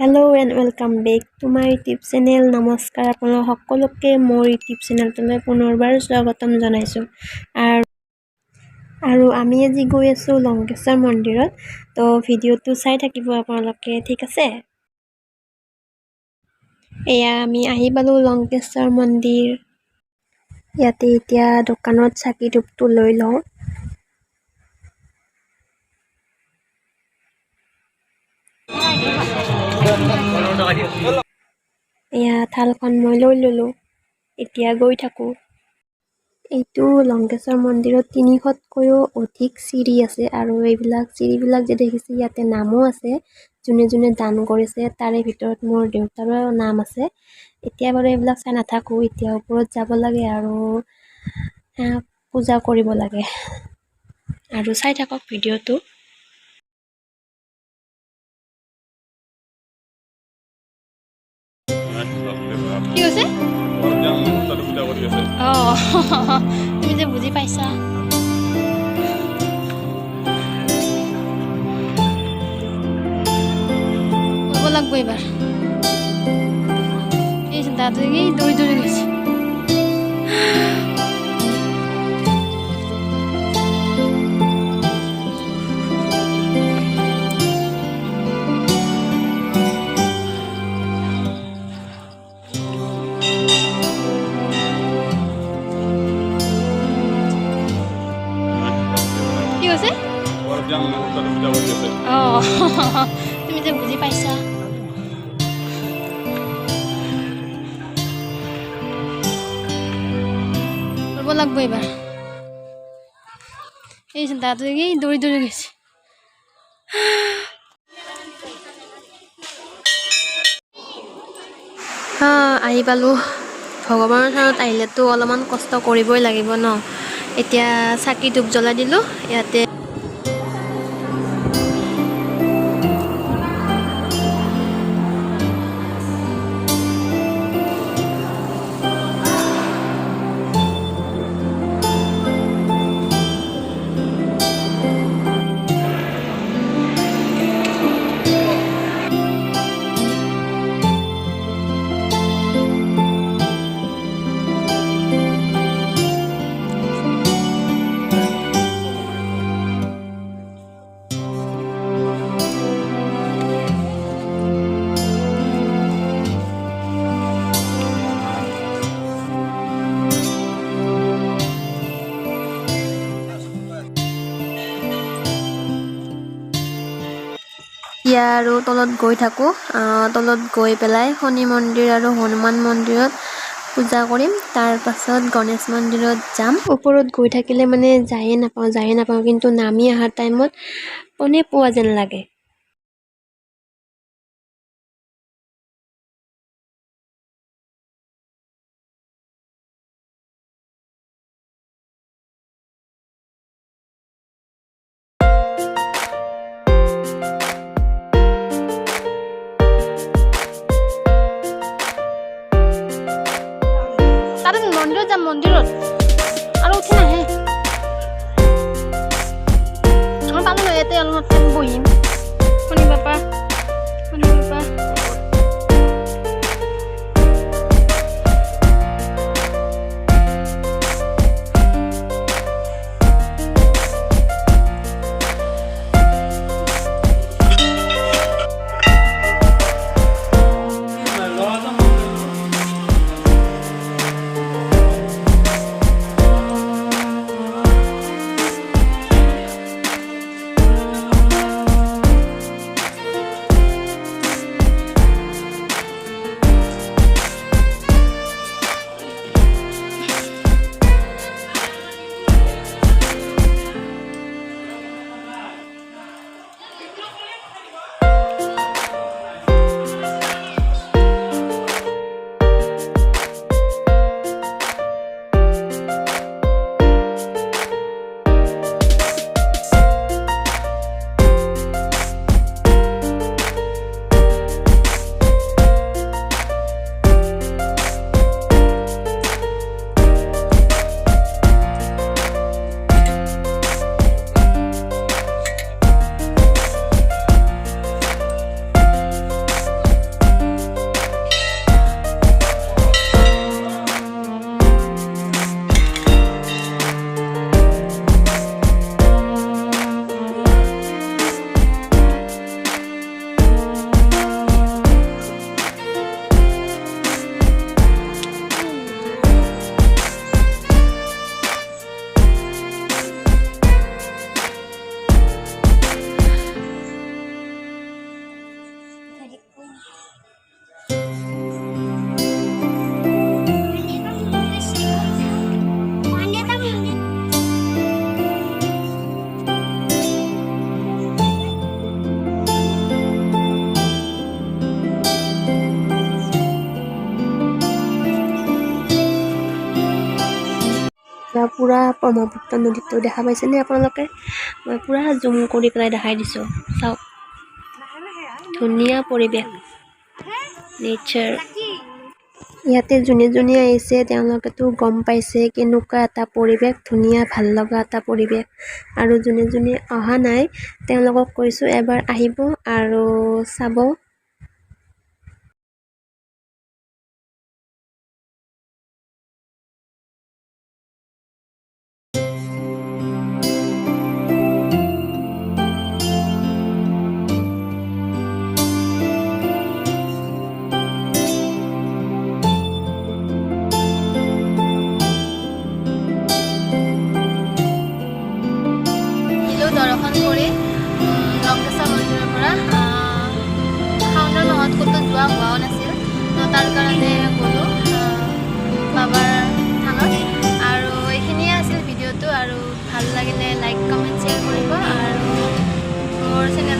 Hello' and welcome back to my YouTube channel. নমস্কাৰ, আপোনালোক সকলোকে মোৰ ইউটিউব চেনেলটোলৈ পুনৰবাৰ স্বাগতম জনাইছোঁ। আৰু আমি আজি গৈ আছোঁ লংকেশ্বৰ মন্দিৰত। তো ভিডিঅ'টো চাই থাকিব আপোনালোকে, ঠিক আছে? এয়া আমি আহি পালোঁ লংকেশ্বৰ মন্দিৰ। ইয়াতে এতিয়া দোকানত চাকি ধূপটো লৈ লওঁ। এয়া থালখন মই লৈ ল'লোঁ, এতিয়া গৈ থাকোঁ। এইটো লংকেশ্বৰ মন্দিৰত 300তকৈও অধিক চিৰি আছে আৰু এইবিলাক চিৰিবিলাক যে দেখিছে ইয়াতে নামো আছে। যোনে যোনে দান কৰিছে তাৰে ভিতৰত মোৰ দেউতাৰো নাম আছে। এতিয়া বাৰু এইবিলাক চাই নাথাকোঁ, এতিয়া ওপৰত যাব লাগে আৰু পূজা কৰিব লাগে। আৰু চাই থাকক ভিডিঅ'টো। কি হৈছে? তুমি যে বুজি পাইছা। কৰিব লাগিব এইবাৰ। এই দাদু দৌৰি দৌৰি গৈছে। কি হৈছে? তুমি যে বুজি পাইছা। কৰিব লাগিব এইবাৰ। এই দাদু দৌৰি দৌৰি গৈছে। আহি পালোঁ। ভগৱানৰ থানত আহিলেতো অলপমান কষ্ট কৰিবই লাগিব ন। এতিয়া চাকি ধূপ জ্বলাই দিলোঁ ইয়াতে। এতিয়া আৰু তলত গৈ থাকোঁ। তলত গৈ পেলাই শনি মন্দিৰ আৰু হনুমান মন্দিৰত পূজা কৰিম। তাৰ পাছত গণেশ মন্দিৰত যাম। ওপৰত গৈ থাকিলে মানে যায়ে নাপাওঁ, কিন্তু নামি অহাৰ টাইমত কোনে পোৱা যেন লাগে। মন্দিৰত যাম, মন্দিৰত আৰু উঠি নাহে। মই পালোঁ ন, ইয়াতে অলপ টাইম বহিম। শুনি বাপা। পুৰা ব্ৰহ্মপুত্ৰ নদীটো দেখা পাইছেনে আপোনালোকে? মই পুৰা জুম কৰি পেলাই দেখাই দিছোঁ। চাওক, ধুনীয়া পৰিৱেশ, নেচাৰ। ইয়াতে যোনে যোনে আহিছে তেওঁলোকেতো গম পাইছে কেনেকুৱা এটা পৰিৱেশ, ধুনীয়া ভাল লগা এটা পৰিৱেশ। আৰু যোনে যোনে অহা নাই তেওঁলোকক কৈছোঁ এবাৰ আহিব আৰু চাব। দৰ্শন কৰি লংকেশ্বৰ মন্দিৰৰ পৰা শাওণৰ মাহত ক'তো যোৱা হোৱাও নাছিল, তো তাৰ কাৰণে গ'লোঁ বাবাৰ থানত। আৰু এইখিনিয়ে আছিল ভিডিঅ'টো, আৰু ভাল লাগিলে লাইক কমেণ্ট শ্বেয়াৰ কৰিব আৰু মোৰ চেনেল